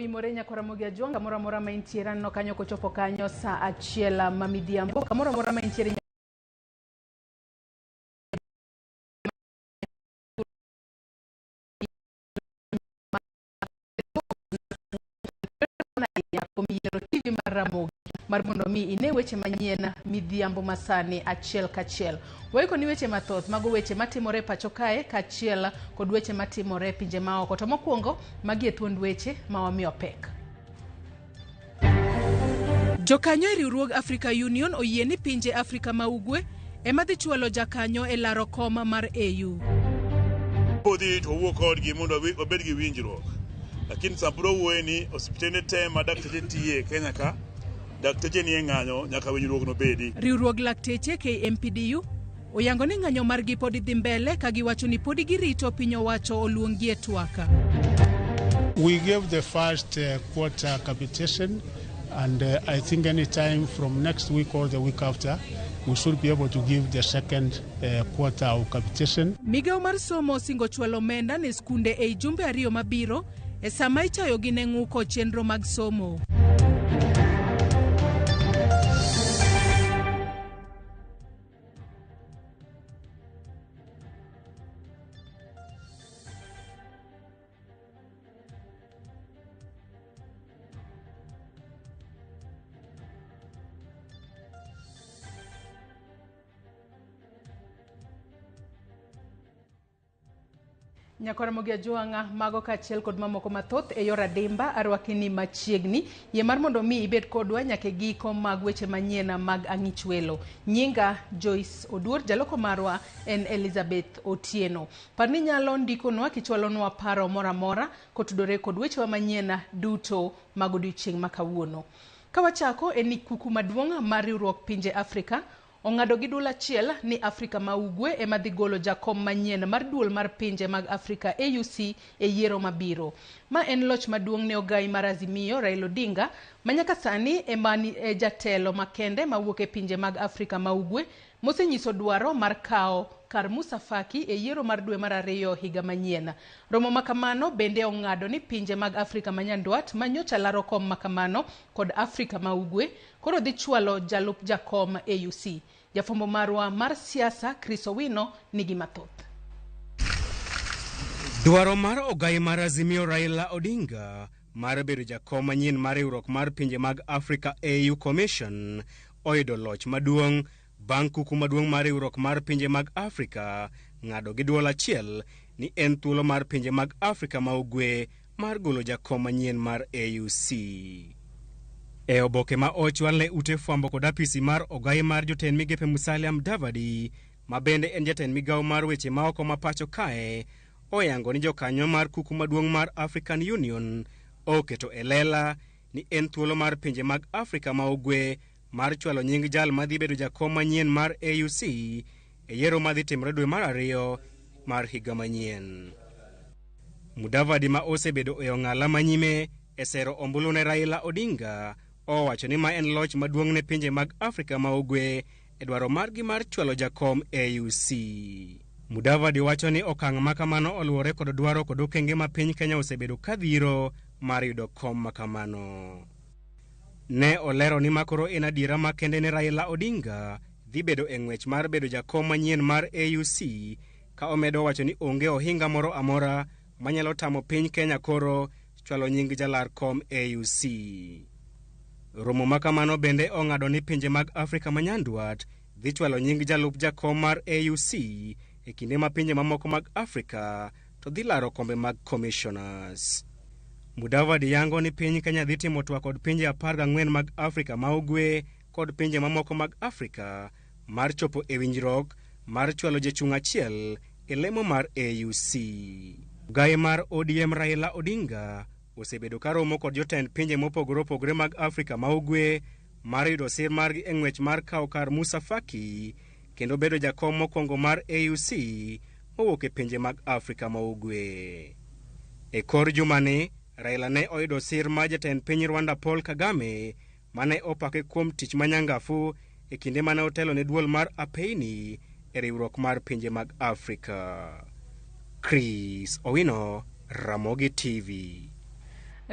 oimore nyako Ramogi Ajuanga mora ma intiere no kanyo kochopo kanyo sa achiel mamidhiambo kamora ma intiere TV mar Ramogi mar mondo mi ine weche manyien midhiambo masani achiel kachiel. Waiko ni weche mathoth mago weche matimore pacho kae kachiel kod weche matimore pinje maoko. To mokwongo magi e thuond weche ma wamiyo pek. Jokanyo e riwruog Africa Union oyie ni pinje Afrika ma Ugwe ema dhi chwalo jakanyo e laro kom mar AU. Podhi to wuok kodgi mondo obed gi winjruok. Lakini saburo wuoye ni osiptende te ma dakteche tiye Kenya ka dakteche ni ng'anyo nyaka winjruok no bedi. Riwruog lakteche KMPDU oyango ni ng'anyo margi pod dhi mbele ka giwacho ni pod girito piny owacho oluongie twaka. We gave the first quarter capitation and I think any time from next week or the week after we should be able to give the second quarter of capitation. Migao mar somo singo chwalo omenda ne skunde e jumbe ariyo mabiro e sama itayo gi ne ng'uko chenro mag somo. Nyako Ramogi Ajuanga mago kachiel kod mamoko mathoth e yor adimba arwakini machiegni ye mar mondo mi ibed kodwa nyake giko mag weche manyien mag ang'ich welo. Nyinga Joyce Oduor, jaloko marwa en Elizabeth Otieno. Parni nyalo ndikonwa kichwalonwa paro moramora kotudore kod weche manyien duto mag odiochieng' makawuono. Kawachako en kuku maduong' mar riwruok pinje Afrika ong'ado gi dul achiel ni Afrika ma Ugwe ema dhi golo jakom manyien mar duol mar pinje mag Afrika AUC e yiero mabiro. Ma en loch maduong' ne ogai mar Azimio Raila Odinga manyaka sani emani jatelo makende mawuok e pinje mag Afrika ma Ugwe mosenyiso dwaro mar kao kar Musa Faki e yiero mar dwe mar 2 higa manyien. Romo makamano bende ong'ado ni pinje mag Afrika manyandwat manyocha laro kom makamano kod Afrika ma Ugwe koro dhi chwalo jalup jakom AUC. Jafombo marwa mar siasa Chris Owino nigi mathoth. Dwaro mar ogai mar Azimio Raila Odinga mar bedo jakom manyien mar riwruok mar pinje mag Afrika AU Commission oyudo loch maduong' bang' kuku maduong' mar riwruok mar pinje mag Afrika ng'ado gi duol achiel ni en thuolo mar pinje mag Afrika ma Ugwe mar golo jakom manyien mar AUC. E oboke ma ochwal ne ute fwambo kod apisi mar ogai mar jotend migepe Musalia Mudavadi ma bende en jatend migao mar weche maoko ma pacho kae oyango ni jokanyo mar kuku maduong' mar African Union oketo e lela ni en thuolo mar pinje mag Afrika ma Ugwe mar chwalo nying jal madhi bedo jakom manyien mar AUC e yiero madhi timre dwe mar 2 mar higa manyien. Mudavadi ma osebedo e ong'ala manyime e sero ombulu ne Raila Odinga owacho ni ma en loch maduong' ne pinje mag Afrika ma Ugwe e dwaro margi mar chwalo jakom AUC. Mudavadi wacho ni okang' makamano oluwore kod dwaro kod okenge ma piny Kenya osebedo kadhiro mar yudo kom makamano. Ne olero ni makoro en adiera makende ne Raila Odinga dhi bedo e ng'wech mar bedo jakom manyien mar AUC ka omedo wacho ni onge ohinga moro amora manyalo tamo piny Kenya koro chwalo nying jalar kom AUC. Romo makamano bende ong'ado ni pinje mag Afrika manyandwat dhi chwalo nying jalup jakom mar AUC e kinde ma pinje mamoko mag Afrika to dhi laro kombe mag commissioners. Mudavadi yango ni piny Kenya dhi timo twak kod pinje 14 mag Afrika ma Ugwe kod pinje mamoko mag Afrika mar chopo e winjruok mar chwalo jachung' achiel e lemo mar AUC. Gai mar ODM Raila Odinga osebedo ka romo kod jotend pinje mopogore opogore mag Afrika ma Ugwe mar yudo sir margi e ng'wech mar kawo kar Musa Faki kendo bedo jakom mokwongo mar AUC mowuok e pinje mag Afrika ma Ugwe. E kor jumani Raila ne oyudo sir ma jatend piny Rwanda Paul Kagame mane opake kuom tich manyangafu e kinde mane otelo ne duol mar Apeini e riwruok mar pinje mag Afrika. Chris Owino, Ramogi TV.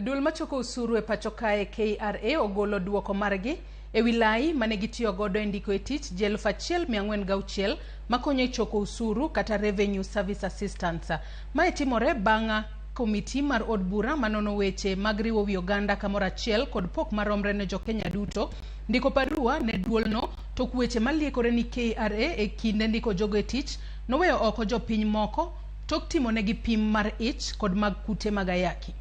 Duol machoko usuru e pacho kae KRA ogolo duoko margi e wilai mane gitiyo godo e ndiko e tich ji 1,406 makonyo e choko usuru kata Revenue Service Assistance. Mae timore bang' komiti mar od bura manono weche mag riwo wi oganda kamoro achiel kod pok maromre ne jo Kenya duto ndiko barua ne duolno tok weche maliekore ni KRA e kinde ndiko jogo e tich noweyo oko jopiny moko tok timo negi pim mar ich kod mag kute mag ayaki.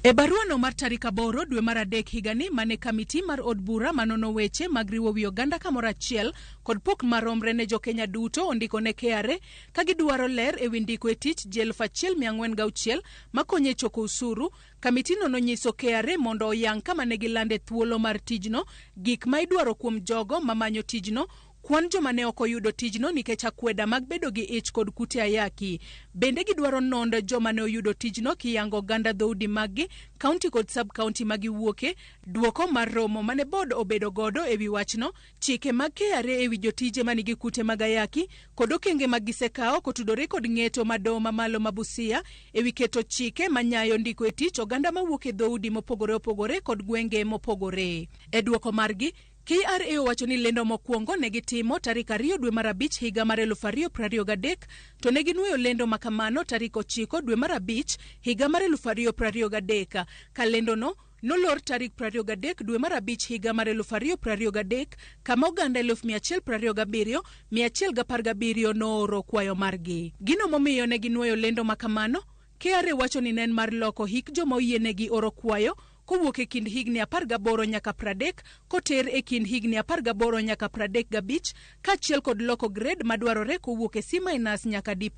E barua no mar tarik 8 dwe mar adek higani mane kamiti mar od bura manono weche mag riwo wi oganda kamoro achiel kod pok maromre ne jo Kenya duto ondiko ne KRA ka gidwaro ler e wi ndiko e tich ji 1,406 makonyo e choko usuru. Kamiti no nonyiso KRA mondo oyang kama ne gilande thuolo mar tijno, gik ma idwaro kuom jogo mamanyo tijno, kwan joma ne ok oyudo tijno nikech akweda mag bedo gi ich kod kute ayaki. Bende gidwaro nondo joma ne oyudo tijno kiyango ganda dhoudi maggi, kaunti kod sub-kaunti magiwuoke, duoko mar romo mane bod obedo godo e wi wachno, chike mag KRA e wi jotije manigi kute mag ayaki, kod okenge mag gisekao kotudore kod ng'eto madoho mamalo mabusia e wi keto chike manyayo ndiko e tich oganda mawuok e dhoudi mopogore opogore kod gwenge mopogore. E duoko margi, KRA owacho ni lendo mokwongo ne gitimo tarik 2 dwe mar abich higa mar 2023 to ne ginuoyo lendo makamano tarik 9 dwe mar abich higa mar 2023 ka lendo no nolor tarik 23 dwe mar abich higa mar 2023 kama oganda 127,117 nooro kwayo margi. Gino momiyo ne ginuoyo lendo makamano, KRA wacho ni nen mar loko hik joma oyienegi oro kwayo kowuok e kind higni 18 nyaka 30 koter e kind higni 18 nyaka 35 kaachiel kod loko grade madwarore kowuok e C- nyaka D+.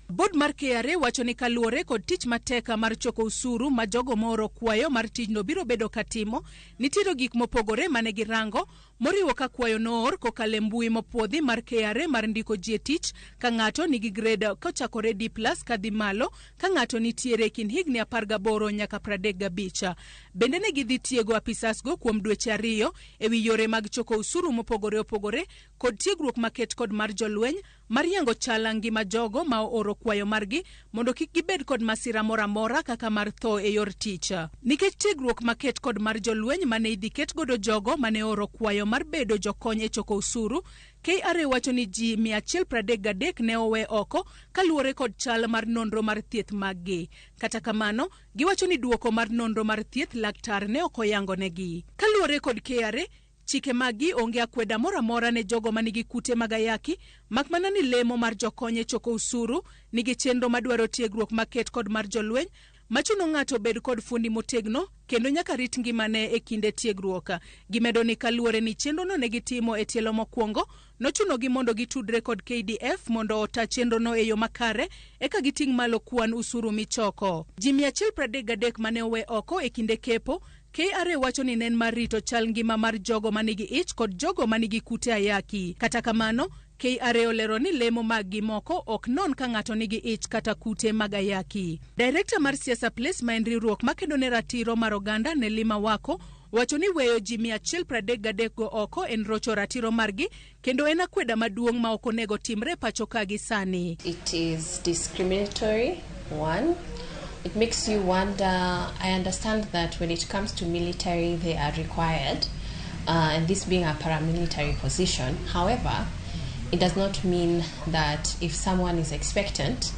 Board mar KRA wacho ni kaluwore kod tich mateka mar choko usuru ma jogo mooro kwayo mar tijno biro bedo katimo, nitiere gik mopogore mane girango moriwo ka kwayo noor kokale mbui mopuodhi mar KRA mar ndiko ji e tich ka ng'ato nigi grade kochakore D+ kadhi malo ka ng'ato nitiere kind higni 18 nyaka 35. Bende ne gidhi tiego apisasgo kuom dweche 2 e wi yore mag choko usuru mopogore opogore kod tiegruok maket kod mar jolweny mar yango chala ngima jogo ma oro kwayo margi mondo kik gibed kod masira moramora kaka mar tho e yor tich. Nikech tiegruok maket kod mar jolweny mane idhi ket godo jogo mane oro kwayo mar bedo jokony e choko usuru, KRA wacho ni ji 133 ne owe oko kaluwore kod chal mar nonro mar thieth maggi. Kata kamano, giwacho ni duoko mar nonro mar thieth laktar ne ok oyango negi. Kaluwore kod KRA, chike magi onge akweda moramora ne jogo manigi kute mag ayaki, makmana ni lemo mar jokony e choko usuru nigi chenro madwaro tiegruok maket kod mar jolweny machuno ng'ato bed kod fundi motegno kendo nyaka rit ngimane e kinde tiegruok. Gimedo ni kaluwore ni chenro no ne gitimo e tielo mokwongo, nochuno gi mondo gitudre kod KDF mondo ota chenro no e yo makare eka giting' malo kwan usuru michoko. Ji 133 mane owe oko e kinde kepo, KRA wacho ni nen mar rito chal ngima mar jogo manigi ich kod jogo manigi kute ayaki. Kata kamano, KRA olero ni lemo maggi moko ok non ka ng'ato nigi ich kata kute mag ayaki. Director mar siasa Place ma en riwruok makedo ne ratiro mar oganda Nelima Wako wacho ni weyo ji 133 go oko en rocho ratiro margi kendo en akweda maduong' ma ok onego timre pacho ka gi sani. It is discriminatory, one. It makes you wonder. I understand that when it comes to military, they are required, and this being a paramilitary position. However, it does not mean that if someone is expectant,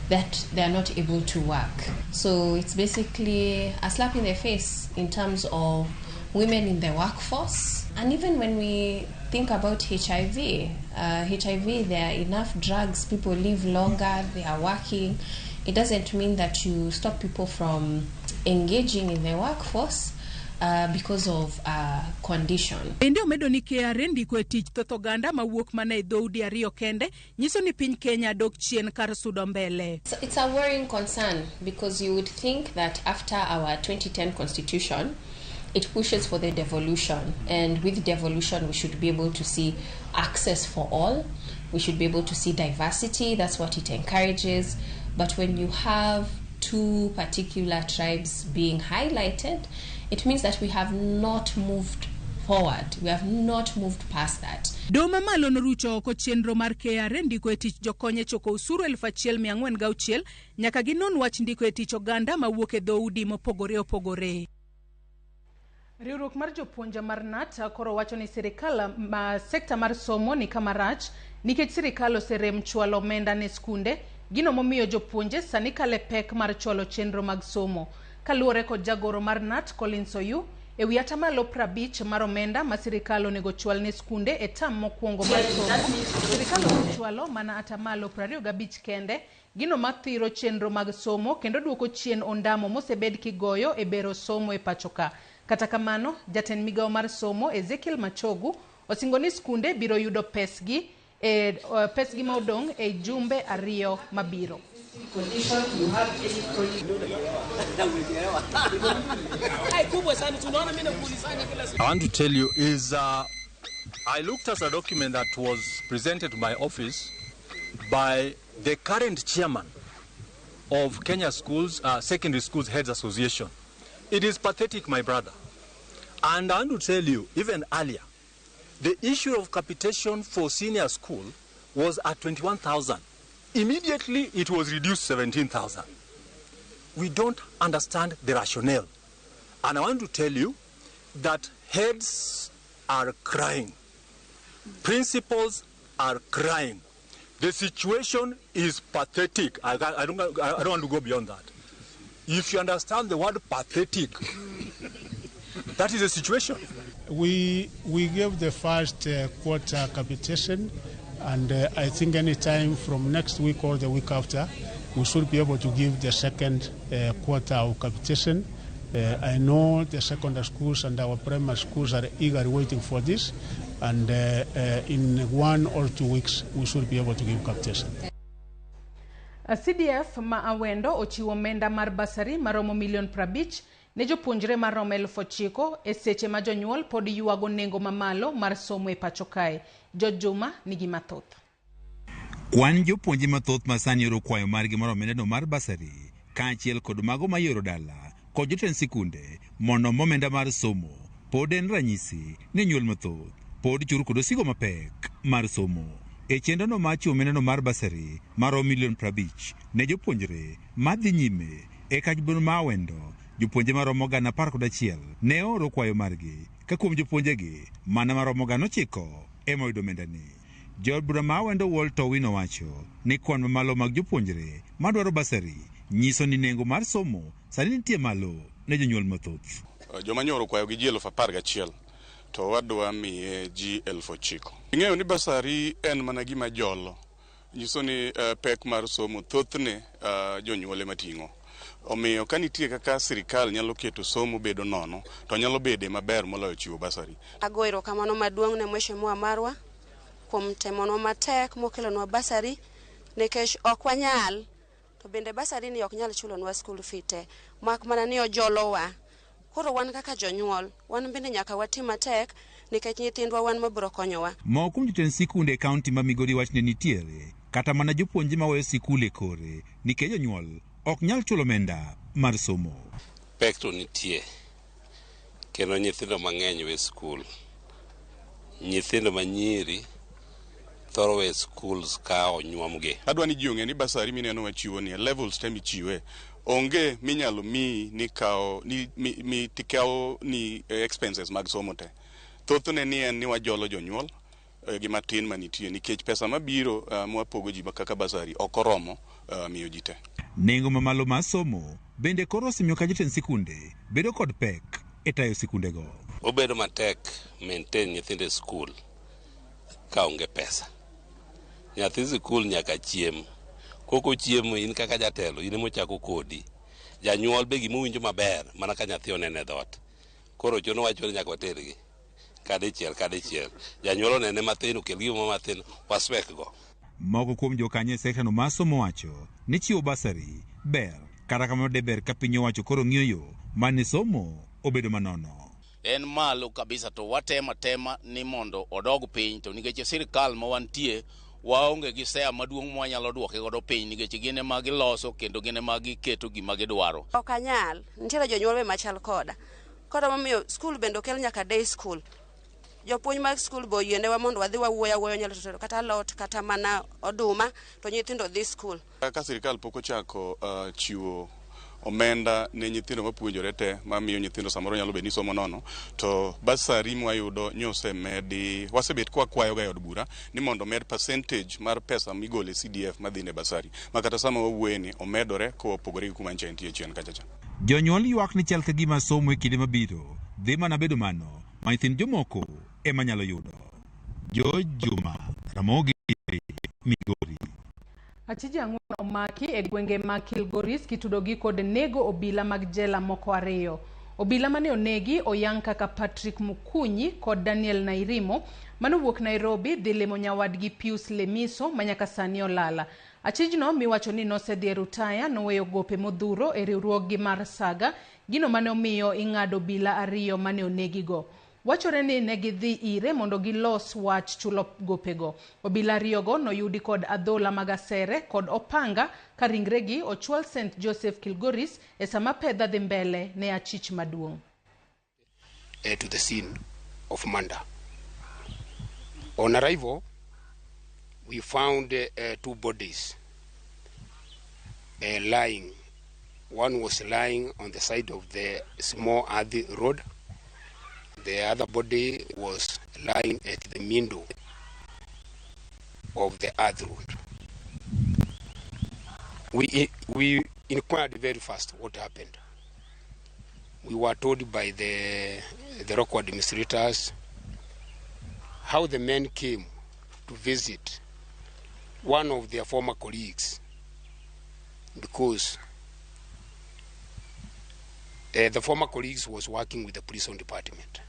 that they are not able to work. So it's basically a slap in the face in terms of women in the workforce. And even when we think about HIV, there are enough drugs, people live longer, they are working. It doesn't mean that you stop people from engaging in the workforce because of condition. Bende omedo ni KRA ndiko e tich thoth oganda mawuok mana e dhoudi 2 kende nyiso ni piny Kenya dok chien kar sudo mbele. So it's a worrying concern because you would think that after our 2010 constitution, it pushes for the devolution, and with devolution we should be able to see access for all. We should be able to see diversity. That's what it encourages. But when you have 2 particular tribes being highlighted, it means that we have not moved forward. We have not moved past that. Doma malo norucho oko chenro mar KRA ndiko e tich jokonye choko usuru 1406 nyaka ginon wach ndiko e tich oganda mawuok e dhoudi mopogore opogore. Riwruok mar jopuonja mar NAT koro wacho ni sirikal sekta mar somo ni kama rach nikech sirikal oserem chwalo omenda ne skunde gino momiyo jopuonje sani kale pek mar chwalo chenro mag somo. Kaluwore kod jagoro mar NAT Collins Oyu e wi atamalo 50 mar omenda ma sirikal onego chwal ne skunde e tam mokwongo mar somo, sirikal ochwalo mana atamalo 25 kende gino mathiro chenro mag somo kendo duoko chien ondamo mosebed kigoyo e bero somo e pachoka. Kata kamano, jatend migao mar somo Ezekiel Machogu osingo ni skunde biro yudo pesgi ma odong e jumbe 2 mabiro. I want to tell you is I looked at a document that was presented to my office by the current chairman of Kenya Schools, Secondary Schools Heads Association. It is pathetic, my brother. And I want to tell you, even earlier, the issue of capitation for senior school was at 21,000. Immediately, it was reduced 17,000. We don't understand the rationale. And I want to tell you that heads are crying. Principals are crying. The situation is pathetic. I don't want to go beyond that. If you understand the word pathetic, that is the situation. We gave the first quarter capitation, and I think any time from next week or the week after, we should be able to give the second quarter of capitation. I know the secondary schools and our primary schools are eagerly waiting for this, and in 1 or 2 weeks, we should be able to give capitation. CDF ma awendo ochiwo omenda mar basari maromo milion 50 ne jopuonjre maromo 9,000 e seche ma jonyuol pod yuago nengo mamalo mar somo e pacho kae. Jojuma nigi mathoth. Kwan jopuonje mathoth masani oro kwayo margi mar omenda mar basari kaachiel kod mago mayoro dala kod jotend sikunde mondo omenda mar somo pod en ranyisi ne nyuol mathoth pod churu kod osigo mapek mar somo. E chenrono machi omenda mar basari maromo milion 50 ne jopuonjre madhi nyime e kajbon ma awendo jopuonje maromo 11,000 ne oro kwayo margi ka kuom jopuonjegi mana maromo 9,000 ema oyudo omendani. Jood bura ma awendo Walter Owino wacho ni kwan mamalo mag jopuonjre madwaro basari nyiso ni nengo mar somo sani nitie malo ne jonyuol mathoth. Joma nyoro kwayo gi ji 11,000 to wadwa miye ji 9,000. Ing'eyo ni basari en mana gima jolo. Nyiso ni pek mar somo thothne jonyuole mating'o. Omiyo ka nitie kaka sirikal nyalo keto somo bedo nono, to nyalo bede maber moloyo chiwo basari. Agoiro kamano maduong' ne Mheshimiwa marwa kuom temono matek mokelonwa basari nikech ok wanyal to bende basari ni ok nyal chulonwa school fee te mak mana ni ojolowa. Koro wan kaka jonyuol wan bende nyaka watim matek nikech nyithindwa wan mabiro konyowa. Moko kuom jotend sikunde kaunti ma Migori wach ne nitiere kata mana jopuonje ma weyo sikul e kore nikech jonyuol ok nyal chulo omenda mar somo. Pek to nitie kendo nyithindo mang'eny we skul. Nyithindo manyiri thoro we schools ka onyuomgi. Adwa ni ji ong'e ni basari mineno wachiwo ni levels te michiwe onge minyalo mi ni kao ni tikao ni expenses mag somo te. Thothne ni en ni wajolo jonyuol gima tin manitie nikech pesa mabiro mwapogo ji kaka basari ok oromo miyo ji te. Nengo mamalo mar somo bende koro osimio ka jotend sikunde bedo kod pek e tayo sikundego. Obedo matek maintain nyithinde skul ka onge pesa. Nyathi sikul nyaka chiem. Koko chiemo in kaka jatelo in mochako kodi. Janyuol be gima winjo maber mana ka nyathi onene dhot. Koro chono wacho ni nyaka watergi. Kadichiel. Janyuol onene mathin okel gima mathin waswek go. Moko kuom jokanye sekta no masomo wacho ni chiwo basari ber kata kamano deber ka piny owacho koro ng'iyo yo mane somo obedo manono. En malo kabisa to watema ni mondo odog piny to nikech sirikal ma wantie waonge gi sea maduong' mwanyalo duoke godo piny nikech gine ma giloso kendo gine ma giketo gima gidwaro. Ok anyal nitiere jonyuol be machal koda momiyo skul bende okel nyaka day school jopuonj mag skul bo yiendewa mondo wadhi wawuoyo nyalo tero kata lot kata mana oduma to nyithindo dhi skul. Ka sirikal pok ochako chiwo omenda ne nyithindo mapuonjore te mamiyo nyithindo samoro nyalo bedo ni somo nono, to basari mwayudo nyose medi, wasebet kwa kwayo ga od bura ni mondo med percentage mar pesa migole CDF madhine basari makata sama wawueni omedore ko opogore gi kuma ntie chien kachacha. Jonyuol ywak ni chal ka gima somo e kinde mabiro dhi mana bedo mano ma nyithind jomoko ema nyalo yudo. Juma Ramogi Migori. Achiji ang'wen omaki e gwenge mag Kilgoris kitudogi kod nego obila mag jela moko ariyo. Obila mane onegi oyang kaka Patrick Mukunyi kod Daniel Nairimo manowuok Nairobi dhi limo nyawadgi Pius Lemiso manyaka sani olala. Achijno miwacho ni nosedhi rutaya noweyo gope modhuro e riwruoggi mar Saga, gino mane omiyo ing'ado obila ariyo mane onegigo. Wachore ni negidhi ire mondo gilos wach chulo gopego. Obila ariyogo noyudi kod adhola mag asere kod opanga ka ringregi ochwal St. Joseph Kilgoris e sama pedha dhi mbele ne achich maduong'. To the scene of murder. On arrival, we found 2 bodies lying. One was lying on the side of the small earthy road. The other body was lying at the middle of the earth road. We inquired very fast what happened. We were told by the local administrators how the men came to visit one of their former colleagues because the former colleagues was working with the prison department.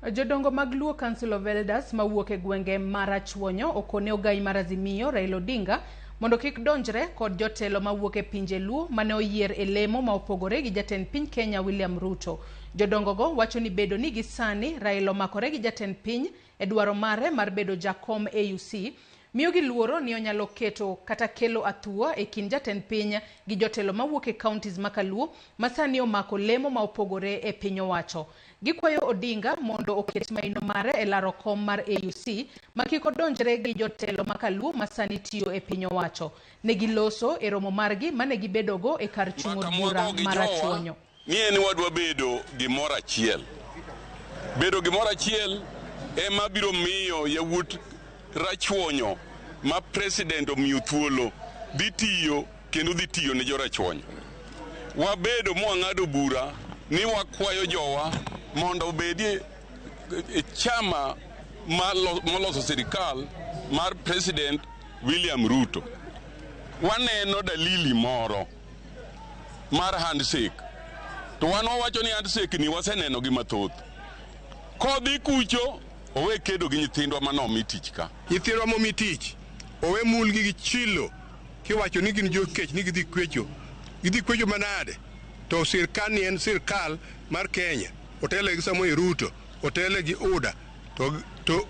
Jodongo mag Luo Council of Elders mawuok e gwenge Marachwonyo okone ogai mar Azimio Raila Odinga mondo kik donjre kod jotelo mawuok e pinje Luo mane oyier e lemo ma opogore gi jatend piny Kenya William Ruto. Jodongo go wacho ni bedo ni gisani Raila omakore gi jatend piny e dwaro mare mar bedo jakom AUC miyo gi luoro ni onyalo keto kata kelo atua e kin jatend piny gi jotelo mawuok e counties makaluo masani omako lemo ma opogore e piny owacho. Gikwayo Odinga mondo oket maino mare e laro kom mar AUC makiko donjre gi jotelo makaluo masani tiyo e piny owacho. Negiloso e romo margi mane gibedogo e kar chung' od bura Marachwonyo. Ni wadwa bedo gimoro achiel. Bedo gimoro achiel ema biro miyo yawuot Rachwonyo ma president omiyo thuolo dhi tiyo kendo dhi tiyo ne jo Rachwonyo. Wabedo mwang'ado bura ni wakwayo jowa mondo obedie chama moloso sirikal mar president William Ruto. Waneno dalili moro mar handshake. To wan wawacho ni handshake ni waseneno gi mathoth. Kodhi kucho owe kedo gi nyithindwa manomi tich ka. Nyithindwa momi tich owe mulgi gi chilo kiwacho ni gin jokech ni gidhi kwecho. Gidhi kwecho manade? To sirkal ni en sirkal mar Kenya. Otele gi Samoei Ruto, otele gi UDA, to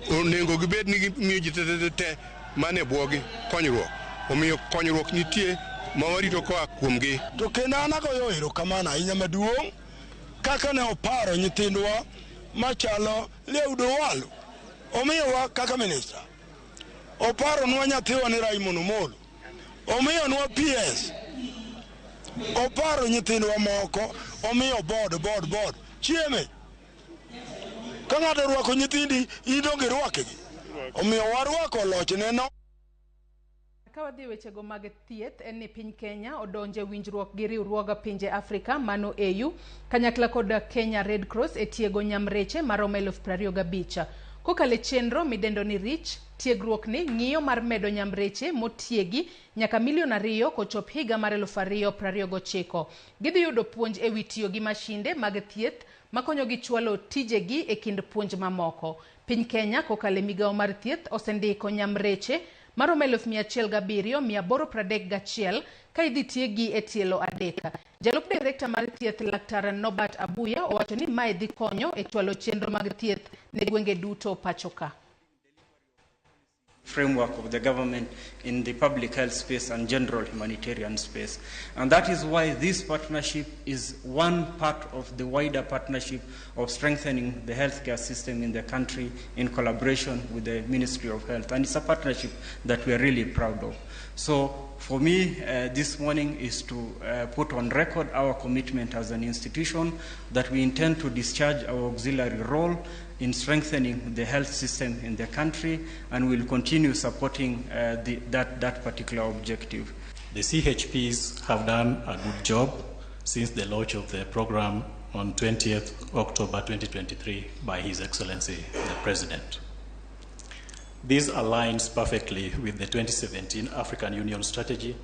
onengo gibed ni gimiyo ji te mane bwogi konyruok. Omiyo konyruok nitie ma warito koa kuomgi. To kendo an agoyo erokamano ahinya maduong' kaka ne oparo nyithindwa machalo Leudo Walu. Omiyowa kaka minister. Oparonwa nyathiwa ni Raymond Omolo. Omiyonwa PS. Oparo nyithindwa moko, omiyo board. Chieme. Ka ng'ato rwako nyithindi, idonge rwakegi. Omiyo warwako lochne no. Ka wadhi wechego mag thieth en ni piny Kenya odonje winjruok gi riwruoga pinje Afrika mano AU kanyakla kod Kenya Red Cross e tiego nyamreche maromo 25,000. Kokale chenro midendo ni Rich, tiegruok ni ng'iyo mar medo nyamreche motiegi nyaka 2,000,000 kochop higa mar 2029. Gidhi yudo puonj e wi tiyo gi mashinde mag thieth makonyo gi chwalo tijegi e kind puonj mamoko. Piny Kenya kokale migawo mar thieth osendiko nyamreche maromo 107,831 ka idhi tiegi e tielo adeka. Jalup Director mar thieth Laktar Norbert Abuya owacho ni mae dhi konyo e chwalo chenro mag thieth ne gwenge duto pachoka. framework of the government in the public health space and general humanitarian space. And that is why this partnership is one part of the wider partnership of strengthening the healthcare system in the country in collaboration with the Ministry of Health. And it's a partnership that we are really proud of. So for me, this morning is to put on record our commitment as an institution that we intend to discharge our auxiliary role in strengthening the health system in the country, and will continue supporting that particular objective. The CHPs have done a good job since the launch of the program on 20th October 2023 by His Excellency the President. This aligns perfectly with the 2017 African Union strategy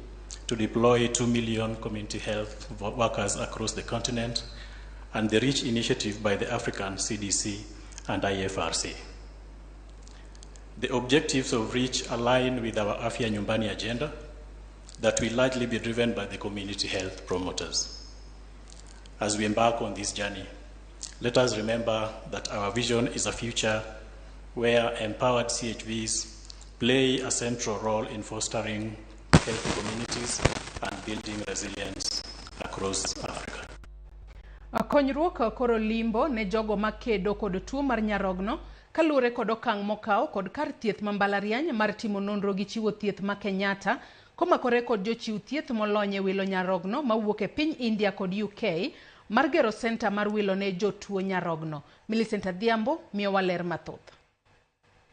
to deploy 2 million community health workers across the continent, and the REACH initiative by the African CDC and IFRC. The objectives of REACH align with our Afya Nyumbani agenda that will largely be driven by the community health promoters. As we embark on this journey, let us remember that our vision is a future where empowered CHVs play a central role in fostering healthy communities and building resilience across Africa. Konyruok koro limbo ne jogo makedo kod tuo mar nyarogno kalure kod okang' mokao kod kar thieth mambalariany mar timo nonro gi chiwo thieth ma Kenyatta komakore kod jochiw thieth molony e wilo nyarogno mawuok e piny India kod UK mar gero center mar wilo ne jotuo nyarogno. Millicent Adhiambo miyo waler mathoth.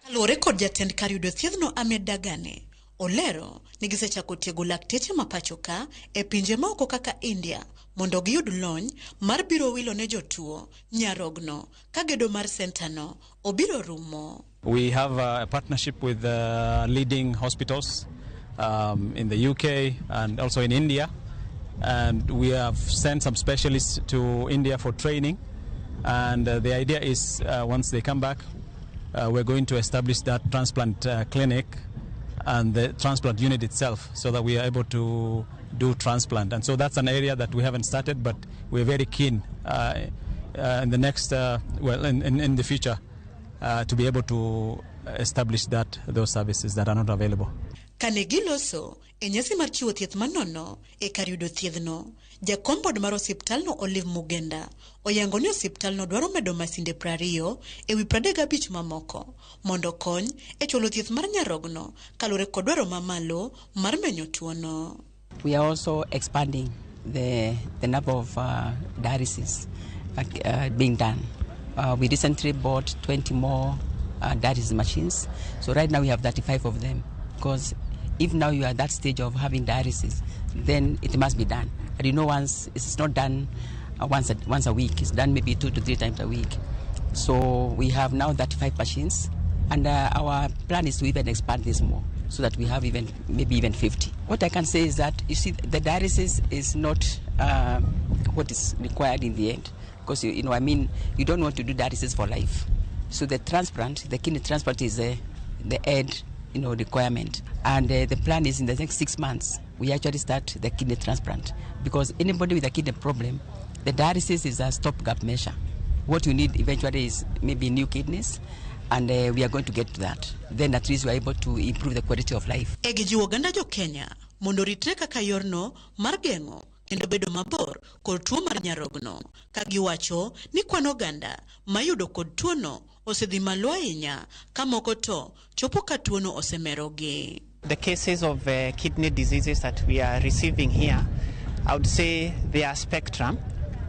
Kalure kod jatend kar yudo thiethno Ahmed Dagane olero ni gisechako tiego lakteche mapacho ka e pinje maoko kaka India mondo giyud lony mar biro wilo ne jotuo nyarogno kagedo mar center no obiro rumo. We have a partnership with leading hospitals in the UK and also in India, and we have sent some specialists to India for training, and the idea is once they come back we're going to establish that transplant clinic and the transplant unit itself so that we are able to do transplant. And so that's an area that we haven't started, but we're very keen in the next, in the future to be able to establish those services that are not available. Kanegiloso, enyasi mar chiwo thieth manono e kar yudo thiethno, jakom bod mar osiptalno Olive Mugenda oyango ni osiptalno dwaro medo masinde 20 e wi 35 mamoko mondo kony e chulo thieth mar nyarogno kalure kod dwaro mamalo mar menyo tuono. We are also expanding the number of dialysis being done. We recently bought 20 more dialysis machines. So right now we have 35 of them, because if now you are at that stage of having dialysis, then it must be done. And you know, once it's not done once a week, it's done maybe 2 to 3 times a week. So we have now 35 machines, and our plan is to even expand this more, so that we have maybe even 50. What I can say is that, you see, the dialysis is not what is required in the end, because you don't want to do dialysis for life. So the transplant, the kidney transplant, is the end requirement, and the plan is in the next 6 months we actually start the kidney transplant, because anybody with a kidney problem, the dialysis is a stopgap measure. What you need eventually is maybe new kidneys, and we are going to get to that. Then at least we are able to improve the quality of life. Egijiwo ganda jo Kenya mondo ritre kaka yorno mar geng'o kendo bedo mabor kod tuo mar nyarogno, ka giwacho ni kwano ganda mayudo kod tuono osedhi malo ahinya ka moko to chopo ka tuono osemerogi. The cases of kidney diseases that we are receiving here, I would say they are spectrum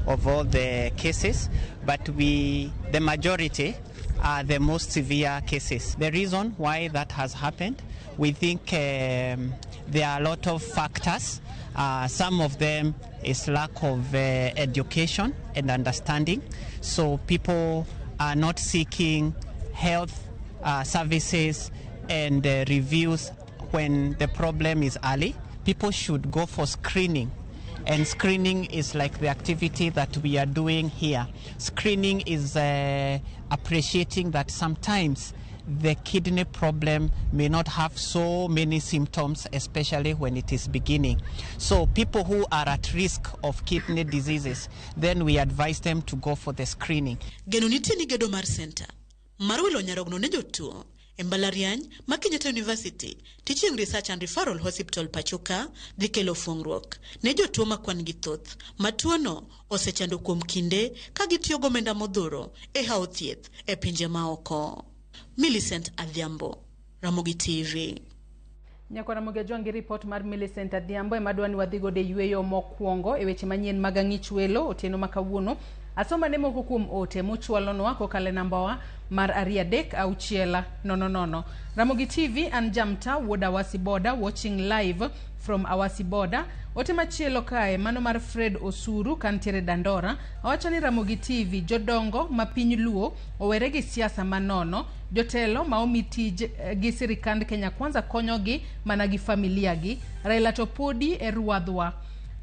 of all the cases, but the majority are the most severe cases. The reason why that has happened, we think there are a lot of factors. Some of them is lack of education and understanding. So people are not seeking health services and reviews when the problem is early. People should go for screening. And screening is like the activity that we are doing here. Screening is appreciating that sometimes the kidney problem may not have so many symptoms, especially when it is beginning. So people who are at risk of kidney diseases, then we advise them to go for the screening. Genoniti ni gedo mar center. Marwilo nyarogno ne jotuo E mbalariany ma Kenyatta University, Teaching Research and Referral Hospital Pachuka dhi kelo fuong'ruok ne jotuo ma kwan gi thoth ma tuono osechando kuom kinde ka gitiyo gomenda modhuro e hao thieth e pinje maoko. Millicent Adhiambo, Ramogi TV. Nyakora Ramogi Jwangi report mar Millicent Adhiambo emadwani wadhigode yueyo mokwongo e weche manyien mag ang'ich welo otieno makawuono. Asoma ne moko kuom ote mochwalonwa kokale nambawa mar 33600. Ramogi TV and Jamta would Awasi border watching live from Awasi border. Ote machielo kae mano mar Fred Osuru kantiere Dandora. Awachani Ramogi TV jodongo ma piny Luo owere gi siasa manono. Jotelo ma omi tij gi sirikand Kenya Kwanza konyogi mana gi familia gi. Raila to podi e ruadhwa.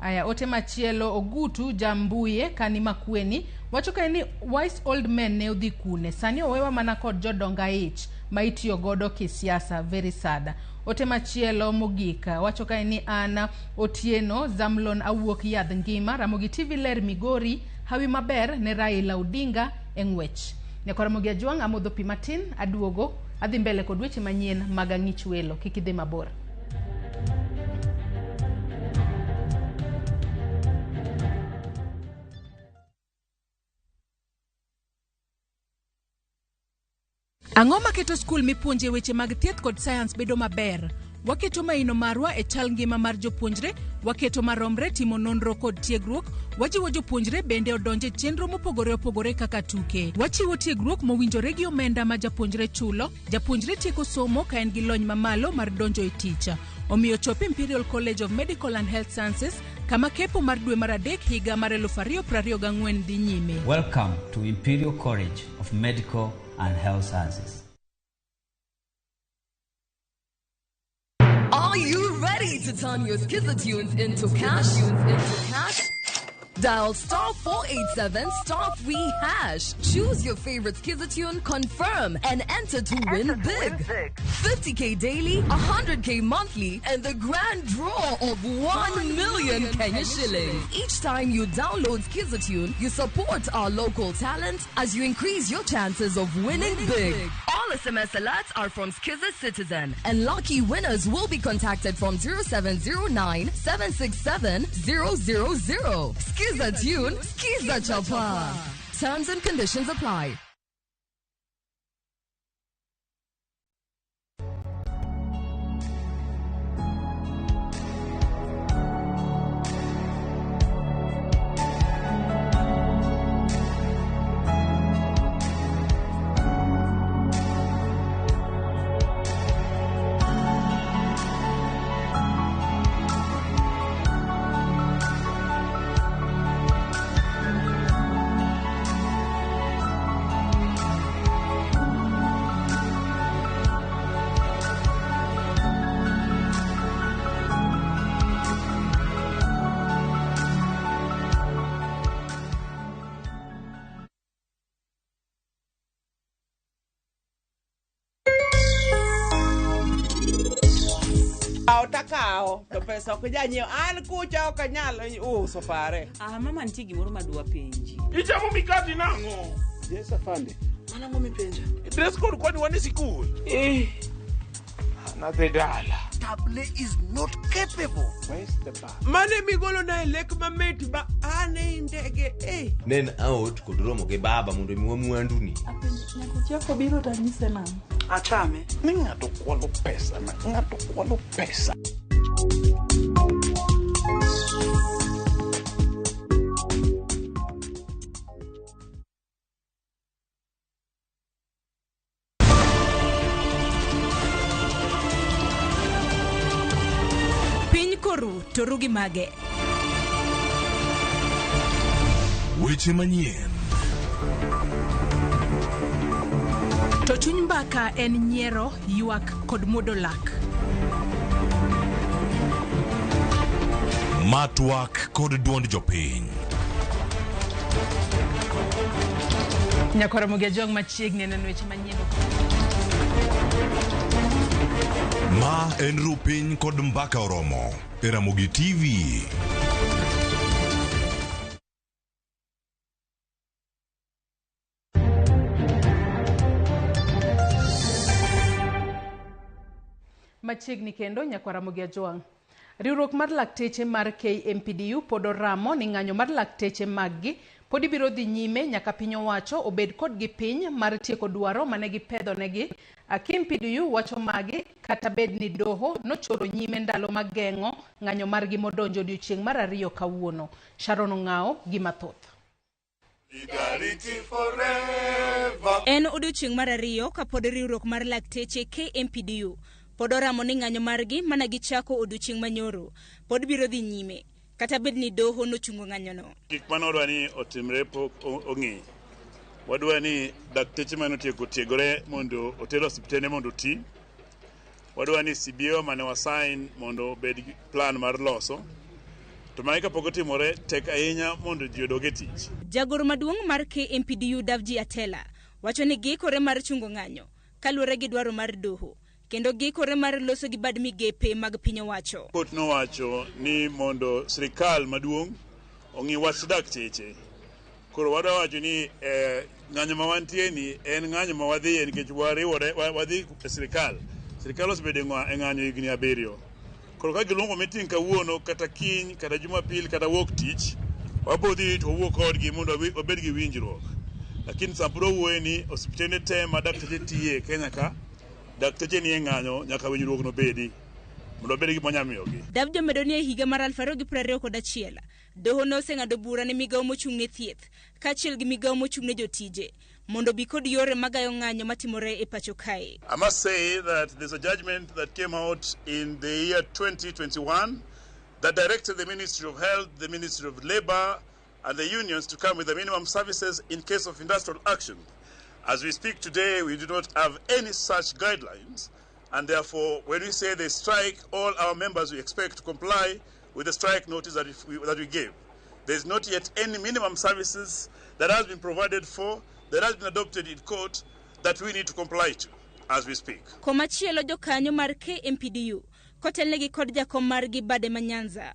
Aya ote machielo Ogutu Jambuye kani Makweni wacho ka ni wise old men ne odhi kune sani owewa mana kod jodonga ich ma itiyo godo kisiasa. Very sad. Ote machielo Mogika wacho ka ni Ana Otieno Zamlon awuok yadh ngima. Ramogi TV ler Migori hawi maber ne Raila Odinga eng'wech. Nyakora Ramogi Jwang amodho pi matin aduogo adhi mbele kod weche manyien mag ang'ich welo. Kik idhi mabor. Ang'o maketo skul mipuonje weche mag thieth kod science bedo maber? Waketo maino marwa e chal ngima mar jopuonjre, waketo maromre timo nonro kod tiegruok, wajiwo jopuonjre bende odonje chenro mopogore opogore kaka tuke. Wachiwo tiegruok mowinjore gi omenda ma japuonjre chulo, japuonjre tieko somo ka en gi lony mamalo mar donjo e tich. Omiyo chop Imperial College of Medical and Health Sciences kama kepo mar dwe mar adek higa mar 2024 dhi nyime. Welcome to Imperial College of Medical and Health Sciences. Are you ready to turn your skizzer-tunes into cash? Dial *487*3#. Choose your favorite skizzer-tune, confirm, and enter to win big. 50k daily, 100k monthly, and the grand draw of 1 million Kenya shillings. Each time you download skizzer-tune, you support our local talent as you increase your chances of winning big. All SMS alerts are from Skizzer Citizen, and lucky winners will be contacted from 0709 767 000. Skizzer Tune, Skizzer Chopper. Terms and conditions apply. Takao to pesa ok janyiew an kucha ok anyalo uso pare. Mama nitie gimoro madwa penji. Ichamo mikati nang'o? Yes afande. Mana ng'o mipenja? Dress code kwani wan e sikul? Nadhi dala. Table is not capable. Where's the bar? Mane migolo na lek mameti ba ane ndege Nen out kod romo gi baba mondo miwa mwanduni. Nyako chako biro tanyise nang'o? Achame. Ni ng'ato kwalo pesa na ng'ato kwalo pesa. Torugi mage. Weche manyien. To chuny mbaka en nyiero, ywak kod modolak. Matwak kod duond jopiny. Nyakora Ramogi Jwang machiegni neno weche manyien. Ma en rupiny kod mbaka oromo. Ramogi TV. Machiegni kendo nyakwa Ramogi Ajwang'. Riwruok mar lakteche mar KMPDU pod oramo ni ng'anyo mar lakteche maggi pod ibiro dhi nyime nyaka piny owacho obed kodgi piny mar tieko dwaro mane gipedho negi. KMPDU wacho magi kata bed ni doho nochoro nyime ndalo mageng'o ng'anyo margi modonjo odiochieng' mar 2 kawuono. Sharon Ong'ao gi mathoth. En odiochieng' mar 2 kapod riwruok mar lakteche KMPDU pod oramo ni ng'anyo margi mana gichako odiochieng' manyoro pod biro dhi nyime kata bed ni doho nochungo ng'anyono. Gik manodwa ni otimre pok ong'e. Wadwa ni dakteche manotieko tiegore mondo oter osiptende mondo ti. Wadwa ni CBO mane wasign mondo obed plan mar loso. To mai kapok otimore tek ahinya mondo ji odog e tich. Jagoro maduong' mar KMPDU Davji Atela wacho ni gikore mar chungo ng'anyo kaluwore gi dwaro mar doho kendo gikore mar loso gi bad migepe mag piny owacho. Kot nowacho ni mondo sirikal maduong' ong'i wach dakteche. Koro wadwa wacho ni ng'anyo ma wantie ni en ng'anyo ma wadhiye nikech wariwore wadhi e sirikal. Sirikal osebedo e ng'anyo higni 7. Koro ka giluongo meeting kawuono kata kiny kata Jumapil kata wuok tich, wabodhi to wuok kodgi mondo obed gi winjruok. Lakini sapro wuoye ni osiptende te ma dakteche tiye Kenya ka dakteche ni ng'anyo nyaka winjruok no bedi mondo bed gi monyamiyogi. Davji omedo ni e higa mar 2021 doho noseng'ado bura ne migawo mochung' ne thieth kaachiel gi migawo mochung' ne jotije mondo bi kod yore magayo ng'anyo matimore e pacho kae. I must say that there's a judgment that came out in the year 2021 that directed the Ministry of Health, the Ministry of Labor and the unions to come with the minimum services in case of industrial action. As we speak today, we do not have any such guidelines, and therefore when we say they strike, all our members we expect to comply with the strike notice that we gave. There is not yet any minimum services that has been provided for, that has been adopted in court, that we need to comply to as we speak. Komachielo jokanyo mar KMPDU kotelnegi kod jakom margi Bade Manyanza